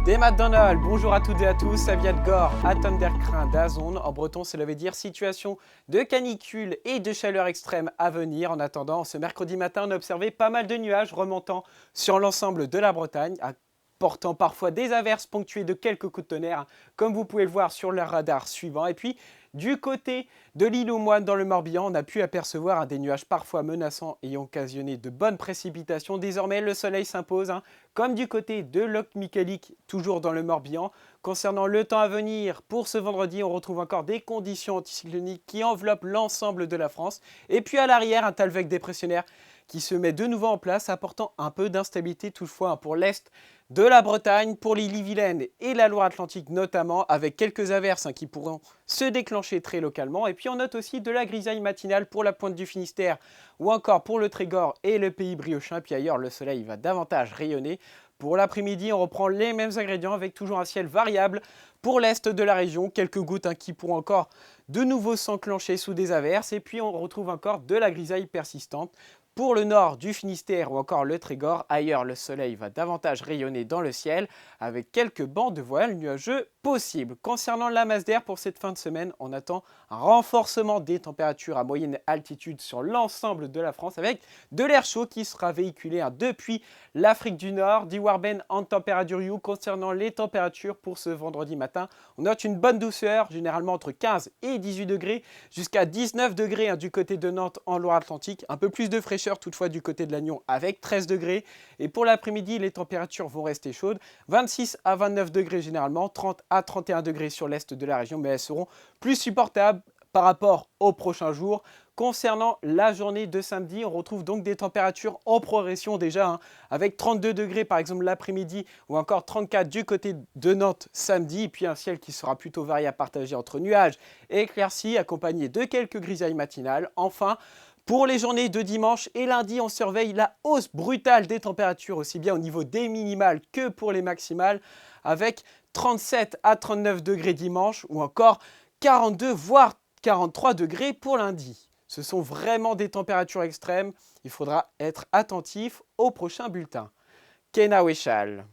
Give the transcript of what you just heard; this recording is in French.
Des McDonald's, bonjour à toutes et à tous, ça vient de Gore, à Thundercrin d'Azon. En breton, cela veut dire situation de canicule et de chaleur extrême à venir. En attendant, ce mercredi matin, on a observé pas mal de nuages remontant sur l'ensemble de la Bretagne, apportant parfois des averses ponctuées de quelques coups de tonnerre, comme vous pouvez le voir sur le radar suivant. Et puis, du côté de l'île aux Moines dans le Morbihan, on a pu apercevoir des nuages parfois menaçants ayant occasionné de bonnes précipitations. Désormais, le soleil s'impose, comme du côté de Loch-Michelic, toujours dans le Morbihan. Concernant le temps à venir, pour ce vendredi, on retrouve encore des conditions anticycloniques qui enveloppent l'ensemble de la France. Et puis à l'arrière, un talweg dépressionnaire qui se met de nouveau en place, apportant un peu d'instabilité toutefois pour l'est de la Bretagne, pour l'Ille-et-Vilaine et la Loire-Atlantique notamment, avec quelques averses qui pourront se déclencher très localement. Et puis on note aussi de la grisaille matinale pour la pointe du Finistère ou encore pour le Trégor et le Pays briochin. Puis ailleurs, le soleil va davantage rayonner. Pour l'après-midi, on reprend les mêmes ingrédients avec toujours un ciel variable pour l'est de la région. Quelques gouttes qui pourront encore de nouveau s'enclencher sous des averses. Et puis on retrouve encore de la grisaille persistante pour le nord du Finistère ou encore le Trégor. Ailleurs, le soleil va davantage rayonner dans le ciel avec quelques bancs de voile nuageux possibles. Concernant la masse d'air pour cette fin de semaine, on attend un renforcement des températures à moyenne altitude sur l'ensemble de la France avec de l'air chaud qui sera véhiculé depuis l'Afrique du Nord. Warben en température you. Concernant les températures pour ce vendredi matin, on note une bonne douceur, généralement entre 15 et 18 degrés, jusqu'à 19 degrés du côté de Nantes en Loire-Atlantique. Un peu plus de fraîcheur toutefois du côté de Lannion avec 13 degrés. Et pour l'après-midi, les températures vont rester chaudes. 26 à 29 degrés généralement, 30 à 31 degrés sur l'est de la région, mais elles seront plus supportables par rapport aux prochains jours. Concernant la journée de samedi, on retrouve donc des températures en progression déjà, avec 32 degrés par exemple l'après-midi ou encore 34 du côté de Nantes samedi. Et puis un ciel qui sera plutôt varié à partager entre nuages et éclaircies, accompagné de quelques grisailles matinales. Enfin, pour les journées de dimanche et lundi, on surveille la hausse brutale des températures, aussi bien au niveau des minimales que pour les maximales, avec 37 à 39 degrés dimanche ou encore 42 voire 43 degrés pour lundi. Ce sont vraiment des températures extrêmes. Il faudra être attentif au prochain bulletin. Kena Wechal.